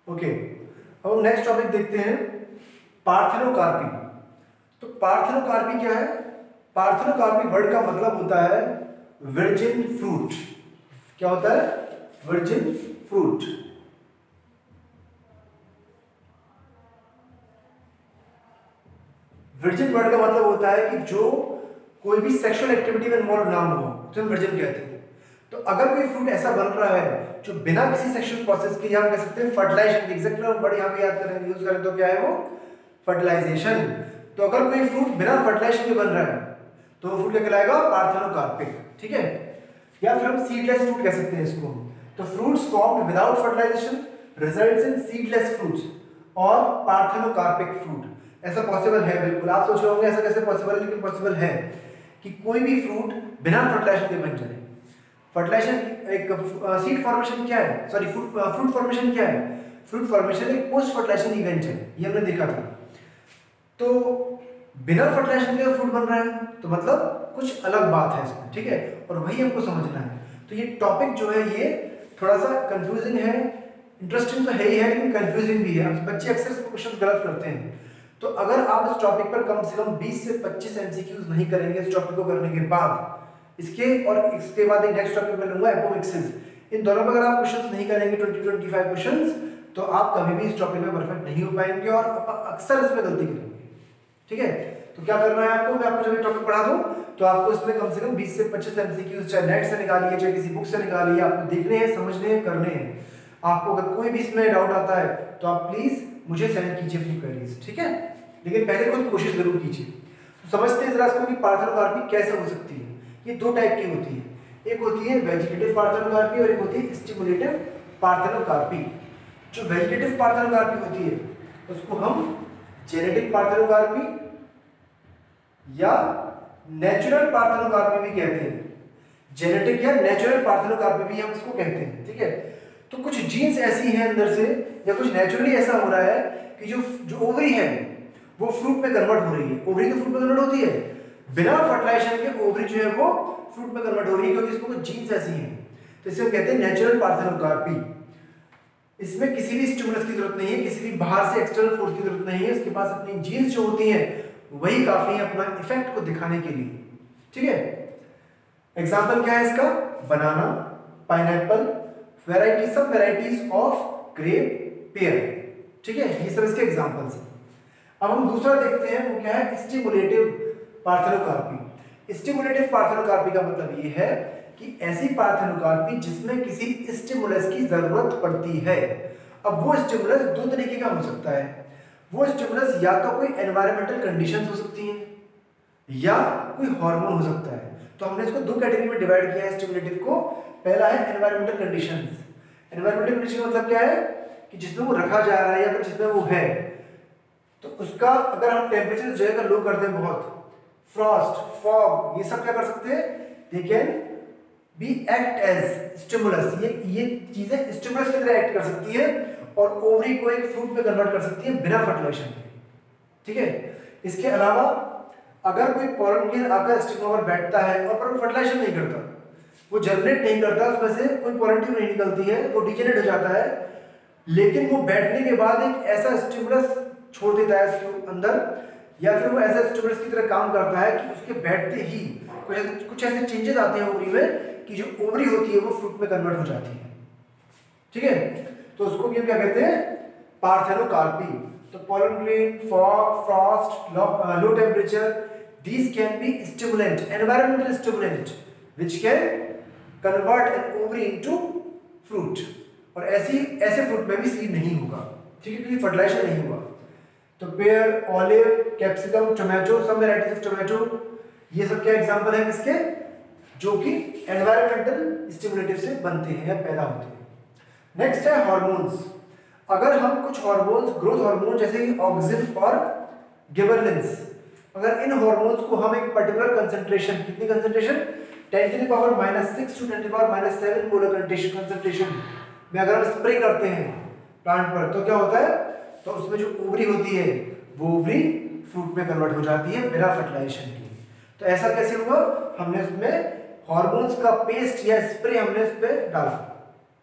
Okay, अब हम next topic देखते हैं, पार्थेनोकार्पी। तो पार्थेनोकार्पी क्या है? पार्थेनोकार्पी वर्ड का मतलब होता है वर्जिन फ्रूट। क्या होता है? Virgin fruit. वर्जिन वर्ड का मतलब होता है कि जो कोई भी सेक्सुअल एक्टिविटी में इन्वॉल्व ना हो तो हम वर्जिन कहते हैं। तो अगर कोई फ्रूट ऐसा बन रहा है जो बिना किसी सेक्सुअल प्रोसेस के, हम कह सकते हैं फर्टिलाइजेशन, एग्जैक्ट वर्ड यहाँ पे याद करें, यूज करें तो क्या है वो? फर्टिलाइजेशन। तो अगर कोई फ्रूट बिना फर्टिलाइजेशन के बन रहा है तो वो फ्रूट क्या कहलाएगा? पार्थेनोकार्पिक। ठीक है, या फिर हम सीडलेस फ्रूट कह सकते हैं इसको। तो fruits formed without fertilization results in seedless fruits और पार्थेनोकार्पिक फ्रूट। ऐसा पॉसिबल है, बिल्कुल। आप सोच रहे होंगे ऐसा कैसे पॉसिबल है, लेकिन पॉसिबल है कि कोई भी फ्रूट बिना फर्टिलाइजेशन के बन जाए। फर्टिलाइजेशन एक सीड फॉर्मेशन क्या है, सॉरी फ्रूट फॉर्मेशन क्या है? फ्रूट फॉर्मेशन एक पोस्ट फर्टिलाइजेशन इवेंट है, ये हमने देखा था। तो बिना फर्टिलाइजेशन के फ्रूट बन रहा है तो मतलब कुछ अलग बात है इसमें, ठीक है, और वही हमको समझना है। तो ये टॉपिक जो है ये थोड़ा सा कंफ्यूजिंग है, इंटरेस्टिंग तो है ही है लेकिन कंफ्यूजिंग भी है। बच्चे अक्सर क्वेश्चन गलत करते हैं। तो अगर आप इस टॉपिक पर कम से कम 20 से 25 एमसीक्यूज नहीं करेंगे इस टॉपिक को करने के बाद, इसके और इसके बाद एक नेक्स्ट टॉपिक में लूंगा एपोमिक्सिस, इन दोनों में अगर आप क्वेश्चंस नहीं करेंगे 20-25 क्वेश्चंस, तो आप कभी भी इस टॉपिक में परफेक्ट नहीं हो पाएंगे और अक्सर इसमें गलती करेंगे। ठीक है, तो क्या करना है आपको, मैं आपको जब ये टॉपिक पढ़ा दूं तो आपको इसमें कम से कम 20 से 25 एमसीक्यूज चाहे नेट से निकालिए चाहे किसी बुक से निकालिए, आपको देखने हैं, समझने हैं, करने हैं। आपको अगर कोई भी इसमें डाउट आता है तो आप प्लीज मुझे सेंड कीजिए अपनी क्वेरीज, ठीक है, लेकिन पहले खुद कोशिश जरूर कीजिए। तो समझते हैं जरा इसको कि पार्थेनोकार्पी कैसे हो सकती है। ये दो टाइप की होती है, एक होती है वेजिटेटिव पार्थेनोकार्पी और एक होती है स्टिमुलेटिव पार्थेनोकार्पी। जो वेजिटेटिव पार्थेनोकार्पी होती है उसको हम जेनेटिक पार्थेनोकार्पी या नेचुरल पार्थेनोकार्पी भी कहते हैं। जेनेटिक या नेचुरल पार्थेनोकार्पी भी हम इसको कहते हैं, ठीक है। तो कुछ जीन्स ऐसी हैं अंदर से या कुछ नेचुरली ऐसा हो रहा है कि जो ओवरी है वो फ्रूट में कन्वर्ट हो रही है। ओवरी तो फ्रूट में कन्वर्ट होती है, बिना फर्टिलाइजेशन के ओवरी जो है वो फ्रूट में कन्वर्ट हो रही है क्योंकि इसमें कुछ जीन्स ऐसी हैं। तो इसे हम कहते हैं नेचुरल पार्थेनोकार्पी। इसमें किसी भी स्टिमुलस की जरूरत नहीं है, किसी भी बाहर से एक्सटर्नल फोर्स की जरूरत नहीं है, इसके पास अपनी जीन्स जो होती हैं वही काफी है अपना इफेक्ट को दिखाने के लिए, ठीक है। एग्जाम्पल क्या है इसका? बनाना, पाइनएप्पल, वैरायटी, सब वैरायटीज ऑफ ग्रेप, पेयर, ठीक है, ये सब इसके एग्जाम्पल्स हैं। अब हम दूसरा देखते हैं, वो क्या है? Stimulative parthenocarpy. स्टिमुलेटिव पार्थेनोकार्पी का मतलब ये है कि ऐसी पार्थेनोकार्पी जिसमें किसी स्टिमुलस की जरूरत पड़ती है। अब वो स्टिमुलस दो तरीके का हो सकता है। वो स्टिमुलस या तो कोई एनवायरमेंटल कंडीशंस हो सकती हैं या कोई हार्मोन हो सकता है। तो हमने इसको दो कैटेगरी में डिवाइड किया है स्टिमुलेटिव को। पहला है एनवायरमेंटल कंडीशंस। एनवायरमेंटल कंडीशन का मतलब क्या है कि जिसमें वो रखा जा रहा है या फिर जिसमें वो है, तो उसका अगर हम टेम्परेचर जो है लो कर दें बहुत, फ्रॉस्ट, फॉग, ये सब क्या कर सकते हैं? They can be act as stimulus. ये चीजें स्टिमुलस की तरह एक्ट कर सकती है और ओवरी को एक फ्रूट में कन्वर्ट कर सकती है बिना फर्टिलाइजेशन के, ठीक है। इसके अलावा अगर कोई पॉलन ग्रेन आकर स्टिग्मा पर बैठता है और पर फर्टिलाइजेशन नहीं करता, वो जनरेट नहीं करता, उसमें से कोई पॉलन ट्यूब नहीं निकलती है, वो डिजेनरेट हो जाता है, लेकिन वो बैठने के बाद एक ऐसा स्टिमुलस छोड़ देता है उसके अंदर, या फिर वो ऐसा स्टिमुलस की तरह काम करता है कि उसके बैठते ही कुछ ऐसे चेंजेस आते हैं ओवरी में कि जो ओवरी होती है वो फ्रूट में कन्वर्ट हो जाती है, ठीक है। तो उसको भी हम क्या कहते हैं? पार्थेनोकार्पी। तो pollen grain, fog, frost, low temperature, these can be stimulant, environmental stimulant, which can convert an ovary into fruit. और ऐसे फ्रूट में भी सीड नहीं होगा, ठीक है, क्योंकि फर्टिलाइजेशन नहीं हुआ। तो पेयर, ऑलिव, कैप्सिकम, टोमेटो, सब वैराइटीज ऑफ टोमेटो, ये सब क्या एग्जांपल है किसके? जो कि एनवायरमेंटल स्टिमुलेटिव से बनते हैं या पैदा होते हैं। नेक्स्ट है हार्मोन्स। अगर हम कुछ हार्मोन्स, ग्रोथ हार्मोन जैसे कि ऑक्सिन और गिबरेलिंस, अगर इन हार्मोन्स को हम एक पर्टिकुलर कंसंट्रेशन, कितनी कंसंट्रेशन? 10⁻⁻⁶ to 10⁻⁷ मोलर कंसंट्रेशन में अगर हम स्प्रे करते हैं प्लांट पर, तो क्या होता है? तो उसमें जो ओवरी होती है वो ओवरी फ्रूट में कन्वर्ट हो जाती है बिना फर्टिलाइजेशन के। तो ऐसा कैसे हुआ? हमने उसमें हार्मोन्स का पेस्ट या स्प्रे हमने उस पर डाला,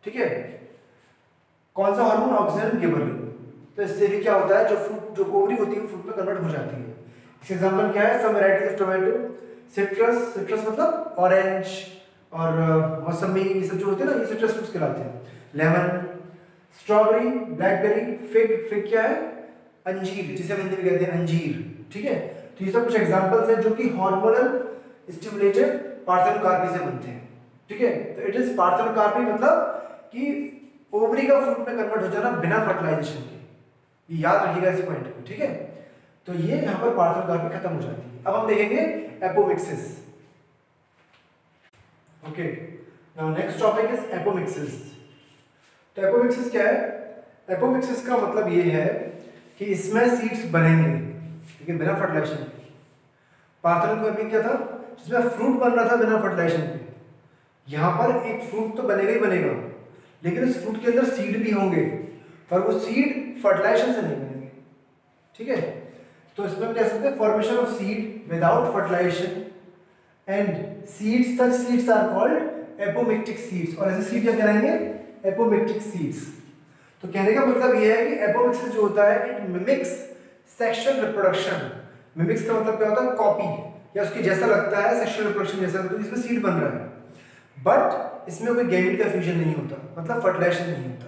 ठीक है। कौन सा हार्मोन? Oxygen gibberellin. तो इससे भी क्या होता है, जो फ्रूट, जो ओवरी होती है फ्रूट में कन्वर्ट हो जाती है। इसका एग्जांपल क्या है? Some varieties of tomato, citrus, citrus मतलब ऑरेंज और मौसमी, ये सब जो होते हैं ना, ये सिट्रस फ्रूट्स कहलाते हैं। Lemon, strawberry, blackberry, fig, fig क्या है? अंजीर, जिसे हम हिंदी में कहते हैं अंजीर, ठीक है। तो ये सब कुछ एग्जांपल्स हैं जो कि हार्मोनल स्टिमुलेटेड पार्थेनोकार्पी से बनते हैं, ठीक है। तो इट इज पार्थेनोकार्पी मतलब कि ओवरी का फ्रूट में कन्वर्ट हो जाना बिना फर्टिलाइजेशन के, ये याद रखिएगा इस पॉइंट को, ठीक है। तो ये यहाँ पर पार्थेनोकार्पी खत्म हो जाती है। अब हम देखेंगे apomixis. Okay, now next topic is apomixis. तो एपोमिक्सिस क्या है? एपोमिक्सिस का मतलब ये है कि इसमें सीड्स बनेंगे, ठीक है, बिना फर्टिलाइजेशन के। पार्थेनोकार्पी क्या था? जिसमें फ्रूट बन रहा था बिना फर्टिलाइजेशन के। यहाँ पर एक फ्रूट तो बनेगा ही बनेगा, लेकिन उस फ्रूट के अंदर सीड भी होंगे, पर वो सीड फर्टिलाइजेशन से नहीं बनेंगे, ठीक है। तो इसमें हम कह सकते हैं formation of seed without fertilisation and seeds, such seeds are called apomictic seeds. और ऐसे सीड क्या कहलाएंगे? Apomictic seeds. तो कहने का मतलब ये है कि एपोमिक्सिस जो होता है, it mimics sexual reproduction. Mimics का मतलब क्या होता है? कॉपी, या उसके जैसा लगता है, सेक्सुअल रिप्रोडक्शन जैसा, तो इसमें सीड बन रहा है, बट इसमें कोई गैमेट का फ्यूजन नहीं होता, मतलब फर्टिलाइजेशन नहीं होता,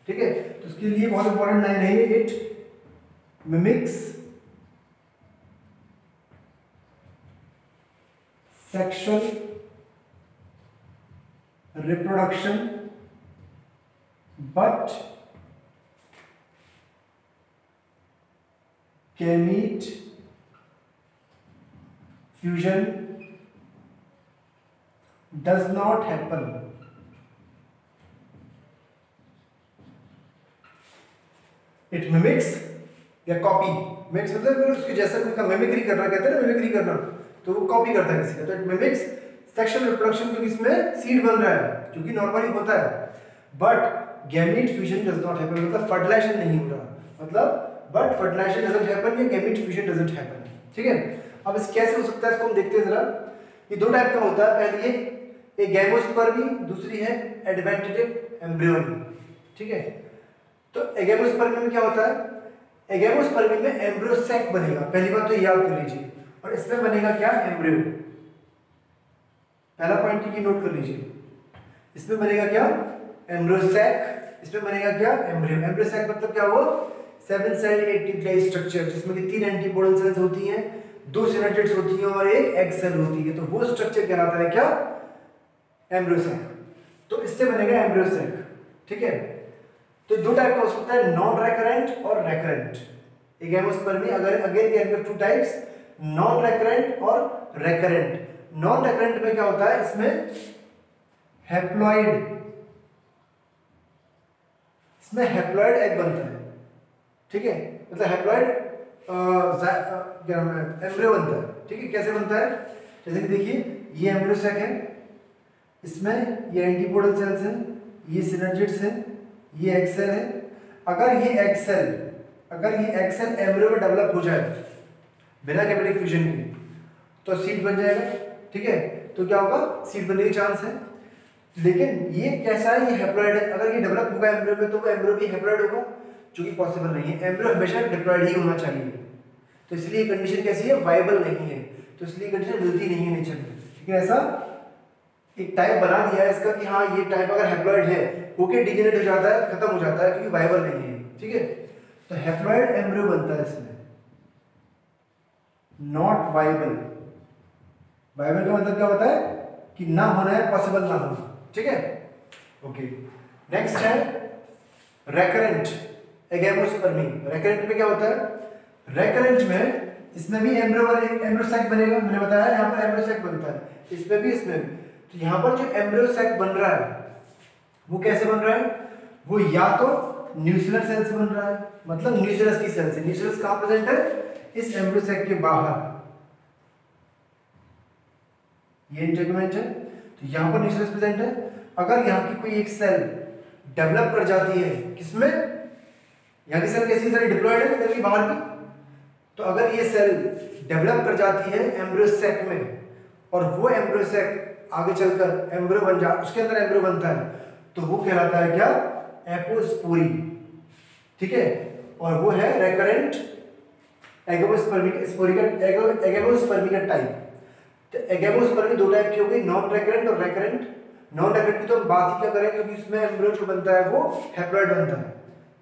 ठीक है। तो उसके लिए बहुत इंपॉर्टेंट लाइन है, it mimics sexual reproduction but gamete fusion does not happen। It mimics या copy, mimics मतलब उसके जैसा कोई का मिमिक्री करना, कहते हैं ना मिमिक्री करना, तो वो कॉपी करता है किसी का। तो इट मिमिक्स सेक्सुअल रिप्रोडक्शन, क्योंकि इसमें सीड बन रहा है, क्योंकि नॉर्मली होता है, but gamete fusion does not happen, मतलब फर्टिलाइजेशन नहीं हो रहा, मतलब बट फर्टिलाइजेशन डजंट हैपन या गैमेट फ्यूजन डजंट हैपन, ठीक है। अब इस कैसे हो सकता है, इसको हम देखते हैं जरा। ये दो टाइप का होता है, पहली है एक गैमोस्पर्मी, दूसरी है एडवेंटेटिव एम्ब्रियोनी, ठीक है। तो एगेमोस्पर्मी में क्या होता है? एगेमोस्पर्मी में एम्ब्रियो सैक बनेगा, पहली बात तो याद कर लीजिए, और इसमें बनेगा क्या? एम्ब्रियो। पहला पॉइंट ये नोट कर लीजिए, इसमें बनेगा क्या? एम्ब्रियो सैक, इसमें बनेगा क्या? एम्ब्रियो। एम्ब्रियो सैक मतलब क्या हुआ? 7 सेल 8 न्यूक्लियस स्ट्रक्चर, जिसमें कि 3 एंटीपोडल सेल्स होती हैं, 2 सिनेट्रिड्स होती हैं और एक एग सेल होती है। तो वो स्ट्रक्चर कहलाता है क्या? Embryo sac. तो इससे बनेगा एम्ब्रियो सैक, ठीक है। तो दो टाइप का हो सकता है, नॉन रेकरेंट और रेकरेंट। एगेमोस्पर्मी अगर again there are two types, non recurrent और रेकरेंट। नॉन रेकरेंट में क्या होता है? इसमें हैप्लॉइड, इसमें हैप्लॉइड एग बनता है, ठीक है, मतलब हैप्लॉइड क्या नाम है, एम्ब्रियो बनता है, ठीक है। कैसे बनता है? जैसे कि देखिए, ये एम्ब्रियो सैक है, इसमें ये एंटीपोडल सेल्स हैं, ये सिनर्जिड्स हैं, ये एग सेल है। अगर ये एग सेल एम्ब्रियो में डेवलप हो जाए बिना गैमेटिक फ्यूजन के, तो सीड बन जाएगा, ठीक है। तो क्या होगा? सीड बनने के चांस है। लेकिन ये कैसा है? ये हैप्लॉइड है। अगर ये डेवलप होगा एम्ब्रियो में, तो वो एम्ब्रियो भी हैप्लॉइड होगा, जो कि पॉसिबल नहीं है। एम्ब्रियो हमेशा डिप्लॉइड ही होना चाहिए। तो इसलिए कंडीशन कैसी है? वायबल नहीं है। तो इसलिए कंडीशन मिलती नहीं है नेचर में, ठीक है। ऐसा एक टाइप बना दिया है इसका कि हाँ, ये टाइप अगर हैप्लॉइड है, ओके, डिजेनरेट हो जाता है, खत्म हो जाता है, क्योंकि वायबल नहीं है, ठीक है। तो हैप्लॉइड एम्ब्रियो बनता है इसमें, नॉट वायबल। वायबल का मतलब क्या होता है? कि ना होना है, पॉसिबल ना होना, ठीक है। ओके, नेक्स्ट है रेकरेंट एगेमोस्पर्मी। रेकरेंट में क्या होता है? रेकरेंट में इसमें भी एम्ब्रियो सैक बनेगा, मैंने बताया यहाँ पर एम्ब्रियो सैक बनता है, इसमें भी, इसमें भी। तो यहाँ पर जो एम्ब्रियो सैक बन रहा है वो कैसे बन रहा है? वो या तो न्यूक्लियर सेल से बन रहा है, मतलब न्यूक्लियस की सेल से। न्यूक्लियस कहाँ प्रेजेंट है? इस एम्ब्रियो सैक के बाहर, ये इंटेगुमेंट है, तो यहाँ पर न्यूक्लियस प्रेजेंट है। अगर यहाँ की कोई एक सेल डेवलप कर जाती है, किसमें? यहाँ की सेल कैसी सेल डिप्लॉयड है सेल की बाहर की, तो अगर ये सेल डेवलप कर जाती है एम्ब्रियो सैक में, और वो एम्ब्रियो सैक आगे चलकर एम्ब्रियो बन जा, उसके अंदर एम्ब्रियो बनता है, तो वो कहलाता है क्या? एपोस्पोरी, ठीक है, और वो है रेकरेंट एगेमोस्पर्मिक टाइप। तो एगेमोस्पर्मी दो टाइप की हो गई, नॉन रेकरेंट और रेकरेंट। नॉन रेकरेंट की तो हम बात ही क्या करें, क्योंकि उसमें एम्ब्रियो जो बनता है वो हैप्लॉइड बनता है,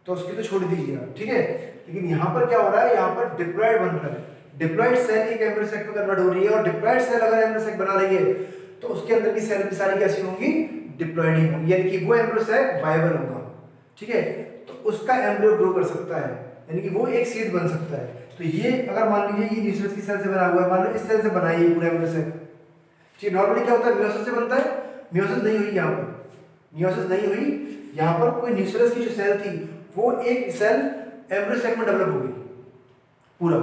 तो उसकी तो छोड़ दीजिए आप, ठीक है। लेकिन यहाँ पर क्या हो रहा है, यहाँ पर डिप्लॉइड बन रहा है। डिप्लॉइड सेल एक एम्ब्रियो सैक में कन्वर्ट हो रही है, और डिप्लॉइड सेल अगर एम्ब्रियो सैक बना रही है तो उसके अंदर की सेल भी सारी कैसी होंगी, डिप्लॉइड ही होंगी, यानी कि वो एम्ब्रियो सैक वायबल होगा, ठीक है। तो उसका एम्ब्रियो ग्रो कर सकता है, यानी कि वो एक सीड बन सकता है। तो ये अगर मान लीजिए ये न्यूक्लियस की सेल से बना हुआ है, मान लो इस सेल से बना है ये पूरा एम्ब्रियो सैक, ठीक। नॉर्मली क्या होता है, मियोसिस से बनता है, मियोसिस नहीं हुई यहाँ पर, मियोसिस नहीं हुई यहाँ पर। कोई न्यूक्लियस की जो सेल थी वो एक सेल एम्ब्रियो सैक में डेवलप हो गई पूरा,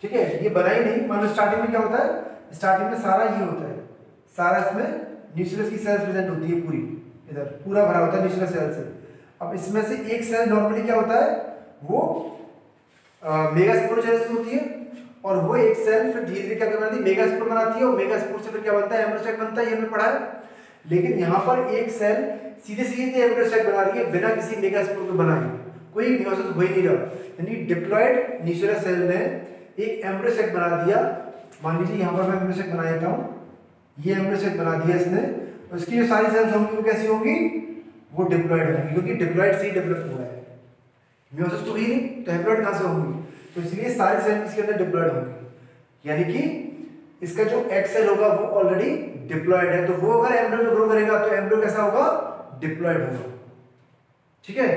ठीक है। ये बना ही नहीं, मान लो स्टार्टिंग में क्या होता है, स्टार्टिंग में सारा ये होता है, सारा इसमें न्यूक्लियस की सेल्स प्रेजेंट होती है पूरी, इधर पूरा भरा होता है न्यूक्लियस सेल से। अब इसमें से एक सेल नॉर्मली क्या होता है, वो मेगास्पोरोजेनेसिस होती है, और वो एक सेल फिर धीरे धीरे क्या बनाती है, मेगास्पोर बनाती है, और मेगास्पोर से फिर क्या बनता है, एम्ब्रियो सैक बनता है, ये हमने पढ़ा है। लेकिन यहाँ पर एक सेल सीधे सीधे एम्ब्रियो सैक बना रही है बिना किसी मेगास्पोर को बनाए, कोई मियोसिस हो ही नहीं रहा, यानी डिप्लॉइड न्यूक्लियस सेल ने एक एम्ब्रियो सैक बना दिया। मान लीजिए यहाँ पर मैं एम्ब्रियो सैक बना देता हूँ, ये एम्ब्रियो सैक बना दिया इसने, उसकी जो सारी सेल्स होंगी वो कैसी होंगी, वो डिप्लॉइड होंगी, क्योंकि डिप्लॉइड से ही डेवलप हुआ है, मियोसिस तो ही नहीं, तो हैप्लॉइड कहाँ से होंगी, तो इसलिए सारी सेल इसके अंदर डिप्लॉइड होंगी, यानी कि इसका जो एक्स सेल होगा वो ऑलरेडी डिप्लॉइड है, तो वो अगर एम्ब्रियो में ग्रो करेगा तो एम्ब्रियो कैसा होगा, डिप्लॉइड होगा, ठीक है।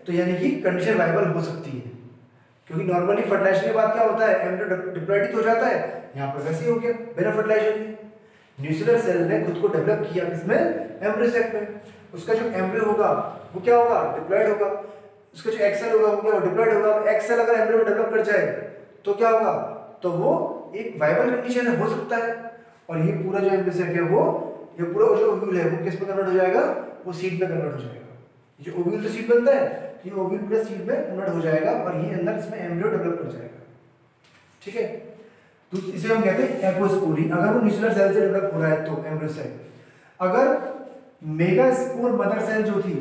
तो यानी कि कंडीशन वायबल हो सकती है, क्योंकि नॉर्मली फर्टिलाइजेशन के बाद क्या होता है, एम्ब्रियो डिप्लॉइड हो जाता है, यहाँ पर वैसे ही हो गया बिना फर्टिलाइजेशन के। न्यूक्लियर सेल ने खुद को डेवलप किया किसमें, एम्ब्रियो सैक में। उसका जो एम्ब्रियो होगा वो क्या होगा, डिप्लॉइड होगा, उसका जो एक्स सेल होगा वो क्या, डिप्लॉइड होगा। एक्स सेल अगर एम्ब्रियो में डेवलप कर जाए तो क्या होगा, तो वो एक वायबल कंडीशन हो सकता है, और ये पूरा जो एम्ब्रियो सैक है वो, ये पूरा जो ओव्यूल है वो किस में कन्वर्ट हो जाएगा, वो सीड में कन्वर्ट हो जाएगा। ये ओव्यूल तो सीड बनता है, ये ओव्यूल पूरा सीड में कन्वर्ट हो जाएगा, और ये अंदर इसमें एम्ब्रियो डेवलप कर जाएगा, ठीक है। तो इसे हम कहते हैं एपोस्पोरी, अगर वो न्यूक्लियर सेल से डेवलप हो रहा है तो एम्ब्रियो सैक। अगर मेगास्पोर मदर सेल जो थी,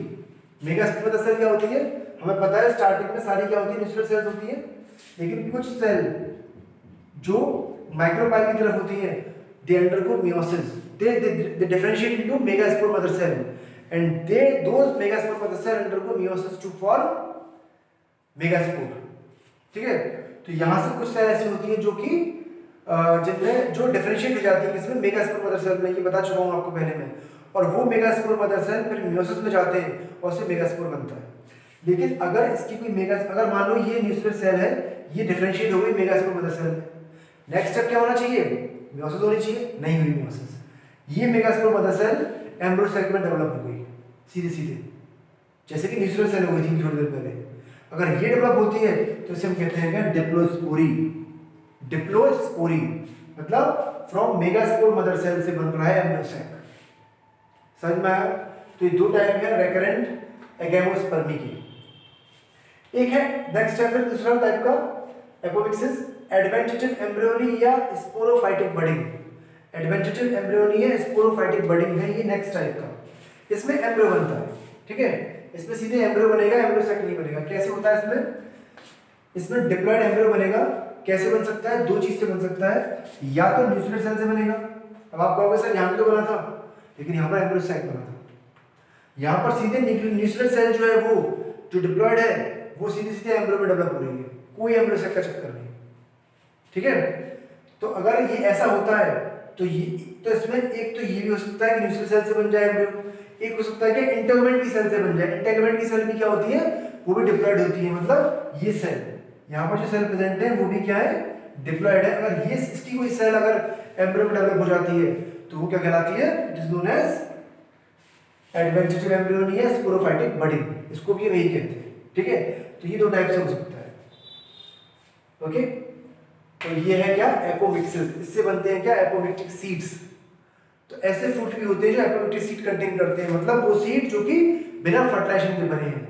मेगास्पोर मदर सेल क्या होती है, हमें पता है स्टार्टिंग में सारी क्या होती है, न्यूक्लियर सेल्स होती है, लेकिन कुछ सेल जो माइक्रोपाइल की तरफ होती है, they undergo meiosis, they differentiate into megaspore mother cell, and those megaspore mother cell undergo meiosis to form megaspore, ठीक है। तो यहाँ से कुछ सेल ऐसी होती है जो कि जिनमें जो डिफरेंशिएट हो जाती है इसमें मेगास्पोर मदर सेल में, ये बता चुका हूँ आपको पहले में, और वो मेगास्पोर मदर सेल फिर मियोसिस में जाते हैं और उससे मेगास्पोर बनता है। लेकिन अगर इसकी कोई अगर मान लो ये न्यूक्लियर सेल है, ये डिफरेंशिएट हो गई मेगास्पोर मदर सेल में, नेक्स्ट स्टेप क्या होना चाहिए, मियोसिस होनी चाहिए, नहीं हुई मियोसिस, ये megaspore mother cell embryo sac में डेवलप हो गई सीधे सीधे, जैसे कि न्यूक्लियर सेल हो गई थी थोड़ी देर पहले। अगर ये डेवलप होती है तो इसे हम कहते हैं क्या, डिप्लोस्पोरी। डिप्लोस्पोरी मतलब फ्रॉम मेगास्पोर मदर सेल से बन रहा है एम्ब्रियो सैक, समझ में आया। तो ये दो टाइप है रेकरेंट एगेमोस्पर्मी की। एक है नेक्स्ट है फिर दूसरा टाइप का एपोमिक्सिस, एडवेंटेटिव एम्ब्रियोनी या स्पोरोफाइटिक बडिंग। एडवेंटेटिव एम्ब्रियोनी या स्पोरोफाइटिक बडिंग है ये नेक्स्ट टाइप का। इसमें एम्ब्रियो बनता है, ठीक है, इसमें सीधे एम्ब्रियो बनेगा, एम्ब्रियो सैक नहीं बनेगा। कैसे होता है इसमें डिप्लॉइड एम्ब्रियो बनेगा। कैसे बन सकता है, दो चीज से बन सकता है, या तो न्यूक्लियर सेल से बनेगा। अब आप कहोगे सर यहाँ पे तो बना था, लेकिन यहाँ पर एम्ब्रियो सैक बना था। यहाँ पर सीधे न्यूक्लियर सेल जो है वो जो डिप्लॉइड है वो सीधे सीधे एम्ब्रियो में डेवलप हो रही है, कोई एम्ब्रियो सैक का चक्कर नहीं, ठीक है। तो अगर ये ऐसा होता है तो इसमें एक तो ये भी हो सकता है कि न्यूक्लियर सेल से बन जाए एम्ब्रियो, एक हो सकता है कि इंटेगुमेंट की सेल से बन जाए। इंटेगुमेंट की सेल भी क्या होती है, वो भी डिप्लॉइड होती है, मतलब ये सेल यहाँ पर जो सेल प्रेजेंट है वो भी क्या है, डिप्लॉइड है। अगर ये इसकी कोई सेल अगर एम्ब्रियो में डेवलप हो जाती है तो वो क्या कहलाती है, it is known as adventitive embryony या स्पोरोफाइटिक बडिंग, इसको भी यही कहते हैं, ठीक है। तो ये दो टाइप से हो सकता है, ओके। तो ये है क्या, एपोमिक्सिस, इससे बनते हैं क्या, एपोमिक्टिक सीड्स। तो ऐसे फ्रूट भी होते हैं जो एपोमिक्टिक सीड कंटेन करते हैं, मतलब वो सीड जो कि बिना फर्टिलाइजेशन के बने हैं,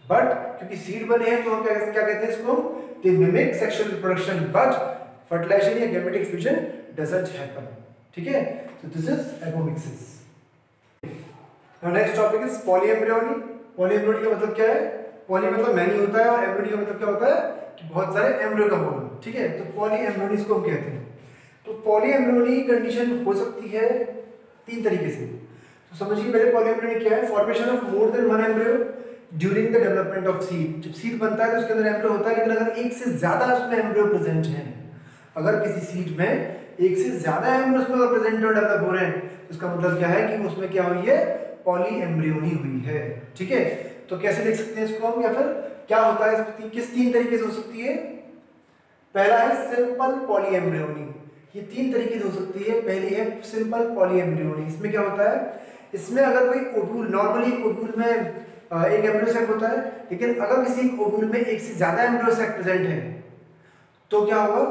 बट क्योंकि सीड बने हैं तो हम क्या कहते हैं इसको, they mimic sexual reproduction but fertilisation या गैमेटिक फ्यूजन डजंट हैपन, ठीक है। तो this is apomixis. Now next topic is polyembryony. Polyembryony का मतलब क्या है? पॉली मतलब मैनी होता है और एम्ब्रियोनी का मतलब क्या होता है कि बहुत सारे एम्ब्रियो का होना, ठीक है। तो पॉलीएम्ब्रियोनी इसको हम कहते हैं। तो पॉलीएम्ब्रियोनी कंडीशन हो सकती है 3 तरीके से। तो समझिए पहले पॉलीएम्ब्रियोनी क्या है? Formation of more than one embryo during the development of seed. जब सीड बनता है तो उसके अंदर एम्ब्रियो होता है, लेकिन अगर एक से ज्यादा उसमें एम्ब्रियो प्रेजेंट है, अगर किसी सीड में एक से ज्यादा एम्ब्रियो उसमें अगर प्रेजेंट और डेवलप हो रहे हैं, तो इसका मतलब क्या है कि उसमें क्या हुई है? पॉलीएम्ब्रियोनी हुई है, ठीक है। तो कैसे देख सकते हैं इसको हम, या फिर क्या होता है इसमें? किस 3 तरीके से हो सकती है? पहला है सिंपल पॉलीएम्ब्रियोनी। ये 3 तरीके से हो सकती है। पहली है सिंपल पॉलीएम्ब्रियोनी। इसमें क्या होता है? इसमें अगर कोई ओव्यूल, नॉर्मली ओव्यूल में एक एम्ब्रियो सैक होता है, लेकिन अगर किसी ओव्यूल में एक से ज्यादा एम्ब्रियो सैक प्रेजेंट है तो क्या होगा?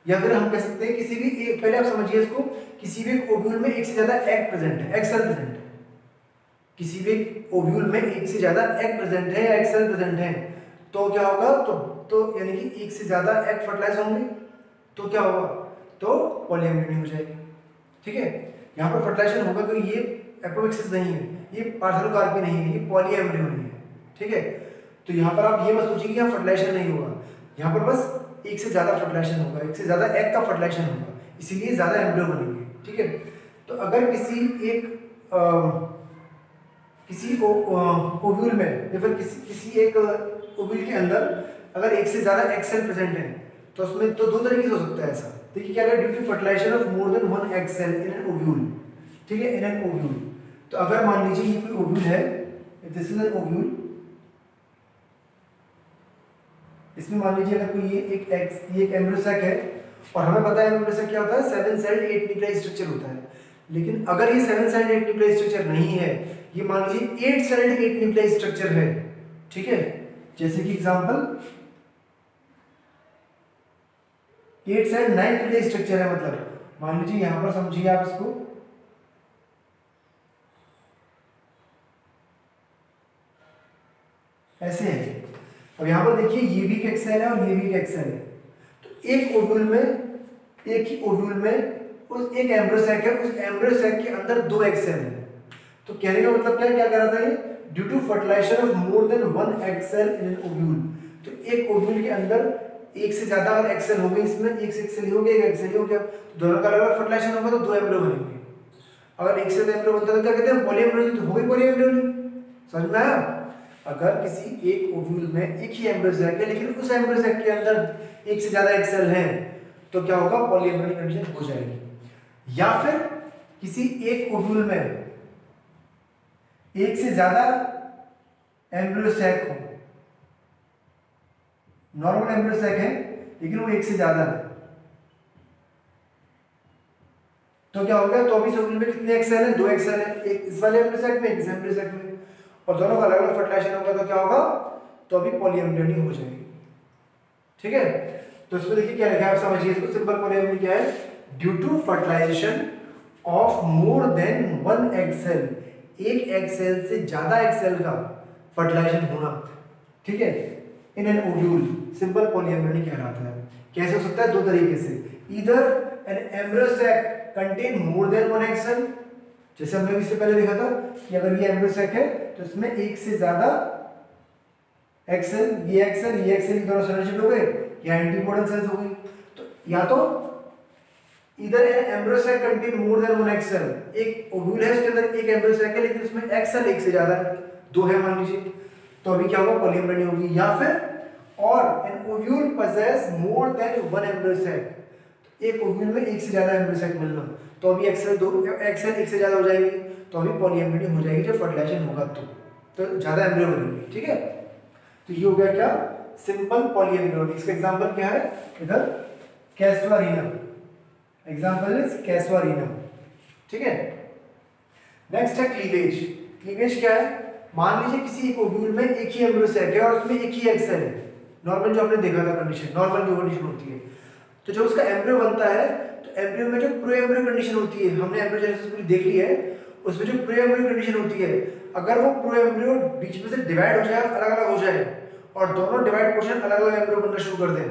या फिर हम कह सकते हैं किसी भी एक, पहले आप समझिए इसको, किसी भी ओव्यूल में एक से ज्यादा एग प्रेजेंट है, एग सेल प्रेजेंट है। किसी भी ओव्यूल में एक से ज्यादा एग प्रेजेंट है या एग सेल प्रेजेंट है, तो क्या होगा? तो यानी कि एक से ज्यादा एग फर्टिलाइज होंगे, तो क्या होगा? तो पॉलीएम्ब्रियोनी हो जाएगी, ठीक है। यहाँ पर फर्टिलाइजेशन होगा तो ये एपोमिक्सिस नहीं है, ये पार्थेनोकार्पी नहीं है, ये पॉलीएम्ब्रियोनी है, ठीक है। तो यहाँ पर आप ये मत सोचिए कि यहाँ फर्टिलाइजेशन नहीं होगा, यहाँ पर बस एक से ज्यादा फर्टिलाइजेशन होगा, एक से ज्यादा एग का फर्टिलाइजेशन होगा, इसीलिए ज्यादा एम्ब्रियो बनेंगे, ठीक है। तो अगर किसी ओव्यूल में या फिर किसी एक ओव्यूल के अंदर अगर एक से ज्यादा एग सेल प्रेजेंट है, तो उसमें तो 2 तरीके से हो सकता है ऐसा। देखिए क्या है? Due to fertilisation of more than one egg cell in an ovule, ठीक है, इन एन ओव्यूल। तो अगर मान लीजिए ये कोई ओव्यूल है, दिस इज एन ओव्यूल, इसमें मान लीजिए अगर कोई ये एक एम्ब्रियो सैक है, और हमें पता है एम्ब्रियो सैक क्या होता है? 7 सेल्ड 8 न्यूक्लियाई स्ट्रक्चर होता है। लेकिन अगर ये 7 सेल्ड 8 न्यूक्लियाई स्ट्रक्चर नहीं है, ये मान लीजिए 8 सेल्ड 8 न्यूक्लियाई स्ट्रक्चर है, ठीक है। जैसे कि एग्जांपल 8 सेल्ड 9 न्यूक्लियाई स्ट्रक्चर है, मतलब मान लीजिए यहां पर समझिए आप इसको, ऐसे है। अब यहां पर देखिए ये भी एक एग सेल है और ये भी एक एग सेल है। तो एक ओव्यूल में, एक ही ओव्यूल में उस एक एम्ब्रियो सैक है, उस एम्ब्रियो सैक के अंदर 2 एग सेल है। तो कहने का मतलब क्या कह रहा था ये? Due to fertilisation of more than one egg cell in an ovule. तो एक ओव्यूल के अंदर एक से ज्यादा अगर एग सेल हो गई, इसमें एक से एग सेल हो गया, एक एग सेल हो गया, तो दोनों का अलग-अलग फर्टिलाइजेशन होगा तो 2 एम्ब्रियो बनेंगे। अगर एक से ज्यादा एम्ब्रियो बनता है तो क्या कहते हैं? पॉलीएम्ब्रियोनी। तो हो गई पॉलीएम्ब्रियोनी, समझ में आया? अगर किसी एक ओव्यूल में एक ही एम्ब्रियो सैक है, लेकिन उस एम्ब्रियो सैक के अंदर एक से ज्यादा एग सेल है, तो क्या होगा? पॉलीएम्ब्रियोनी कंडीशन हो जाएगी। या फिर किसी एक ओव्यूल में एक से ज्यादा एम्ब्रियो सैक हो, नॉर्मल एम्ब्रियो सैक है लेकिन वो एक से ज्यादा है, तो क्या होगा? तो अभी ओव्यूल में कितने एग सेल हैं? 2 एग सेल हैं, एक इस वाले एम्ब्रियो सैक में, एक इस एम्ब्रियो सैक में, और दोनों का अलग-अलग फर्टिलाइजेशन होगा, तो क्या होगा? तो अभी पॉलीएम्ब्रियोनी हो जाएगी, ठीक है। तो इसमें देखिए क्या लिखा है, आप समझिए इसको। सिंपल पॉलीएम्ब्रियोनी क्या है? Due to fertilisation of more than one egg cell, एक एग सेल से ज्यादा एग सेल का फर्टिलाइजेशन होना, ठीक है, in an ovule, simple polyembryony कहलाता है। कैसे हो सकता है? 2 तरीके से। Either an embryo sac contain more than one egg cell, जैसे हमने इससे पहले देखा था कि अगर ये एम्ब्रियो सैक है तो इसमें एक से ज्यादा एग सेल, ये एग सेल, ये एग सेल, दोनों सिनर्जिड हो गए, या एंटीपोडल सेल्स हो गई। तो या तो इधर embryo sac contain more than one egg cell, एक ओव्यूल है उसके अंदर एक एम्ब्रियो सैक है लेकिन उसमें एग सेल एक से ज्यादा है, 2 है मान लीजिए, तो अभी क्या होगा? पॉलीएम्ब्रियोनी होगी। या फिर और an ovule possess more than one embryo sac, एक ओव्यूल में एक से ज्यादा एम्ब्रियो सैक मिलना, तो अभी एग सेल एक से ज्यादा हो जाएगी, तो अभी पॉलीएम्ब्रियोनी हो जाएगी जब फर्टिलाइजेशन होगा तो ज्यादा एम्ब्रियो बनेंगे, ठीक है। तो ये हो गया क्या? Simple polyembryony. इसका एग्जांपल क्या है? इधर कैसुआरिनम, एग्जांपल इज कैसुआरिनम, ठीक है। नेक्स्ट है क्लीवेज। क्लीवेज क्या है? मान लीजिए किसी एक ओव्यूल में एक ही एम्ब्रियो सैक है और उसमें एक ही एग सेल है, नॉर्मल जो हमने देखा था कंडीशन, नॉर्मल जो कंडीशन होती है। तो जब उसका एम्ब्रियो बनता है तो एम्ब्रियो में जो प्रो एम्ब्रियो कंडीशन होती है, हमने एम्ब्रियोजेनेसिस पूरी देख ली है, उसमें जो प्रो एम्ब्रियो कंडीशन होती है, अगर वो प्रो एम्ब्रियो बीच में से डिवाइड हो जाए, अलग-अलग हो जाए और दोनों डिवाइड पोर्शन अलग-अलग एम्ब्रियो बनना शुरू कर दें,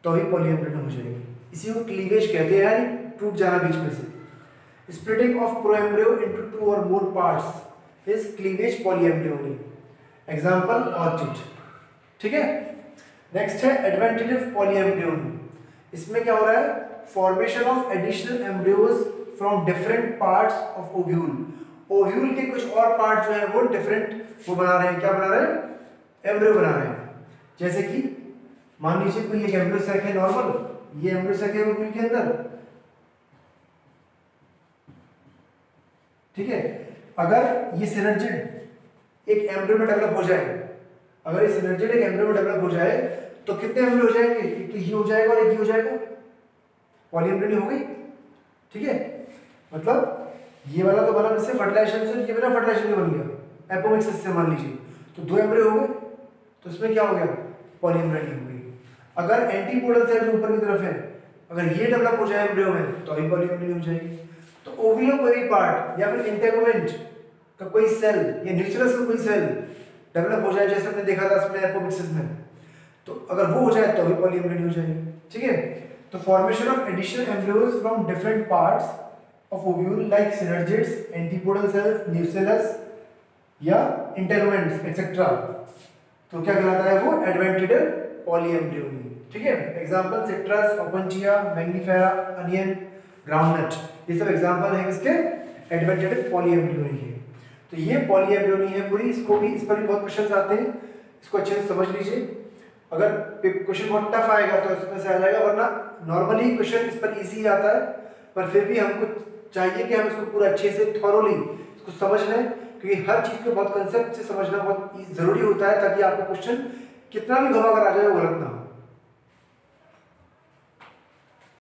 तो ही पॉलीएम्ब्रियोनी हो जाएगी। इसी को क्लीवेज कहते हैं, यानी टूट जाना बीच में से। Splitting of pro embryo into 2 और more parts is cleavage polyembryony. Example orchid. ठीक है, नेक्स्ट है एडवेंटिटिव पॉलीएम्ब्रियोनी। इसमें क्या हो रहा है, formation of additional embryos from different parts of ovule. Ovule के कुछ और पार्ट जो है वो डिफरेंट वो बना रहे हैं, क्या बना रहे हैं, एम्ब्रियो बना रहे हैं। जैसे कि मान लीजिए कोई एक एम्ब्रियो सैक है नॉर्मल, ये एम्ब्रियो सैक है ओव्यूल के अंदर। ठीक है, अगर ये सिनर्जिड एक एम्ब्रियो में डेवलप हो जाए, अगर ये सिनर्जिड एक एम्ब्रियो में डेवलप हो जाए तो कितने एम्ब्रियो हो जाएंगे, एक तो ये हो जाएगा और एक ये हो जाएगा, पॉलीएम्ब्रियोनी हो गई। ठीक है, मतलब ये वाला तो बना किससे, फर्टिलाइजेशन से, ये बिना फर्टिलाइजेशन के बन गया एपोमिक्सिस से मान लीजिए, तो 2 एम्ब्रियो हो गए, तो इसमें क्या हो गया, पॉलीएम्ब्रियोनी हो गई। अगर एंटीपोडल सेल जो ऊपर की तरफ है, अगर ये डेवलप हो जाए एम्ब्रियो में तो अभी पॉलीएम्ब्रियोनी हो जाएगी। तो ओवी का कोई पार्ट या फिर इंटेगुमेंट का कोई सेल या न्यूक्लियस का कोई सेल डेवलप हो जाए, जैसे हमने देखा था इसमें एपोमिक्सिस में, तो अगर वो हो जाए तो अभी पॉलीएम्ब्रियोनी हो जाएगी। ठीक है, तो formation of additional embryos from different parts of ovule like synergids, antipodal cells, nucleus या इंटेगुमेंट्स एक्सेट्रा, तो क्या कहलाता है वो, एडवेंटिटिव पॉलीएम्ब्रियोनी। ठीक है, एग्जांपल सिट्रस, ओपनचिया, मैंगनीफेरा, अनियन, ग्राउंडनट, ये सब एग्जांपल हैं इसके एडवेंटिटिव पॉलीएम्ब्रियोनी के। तो ये पॉलीएम्ब्रियोनी है पूरी, इसको भी, इस पर भी बहुत क्वेश्चंस आते हैं, इसको अच्छे से समझ लीजिए। अगर क्वेश्चन बहुत टफ आएगा तो इसमें से आ जाएगा, वरना नॉर्मली क्वेश्चन इस पर इजी आता है, पर फिर भी हमको चाहिए कि हम इसको पूरा अच्छे से थॉरोली इसको समझ लें, क्योंकि हर चीज़ को बहुत कंसेप्ट से समझना बहुत जरूरी होता है, ताकि आपका क्वेश्चन कितना भी घुमा कर आ जाए वो गलत ना हो।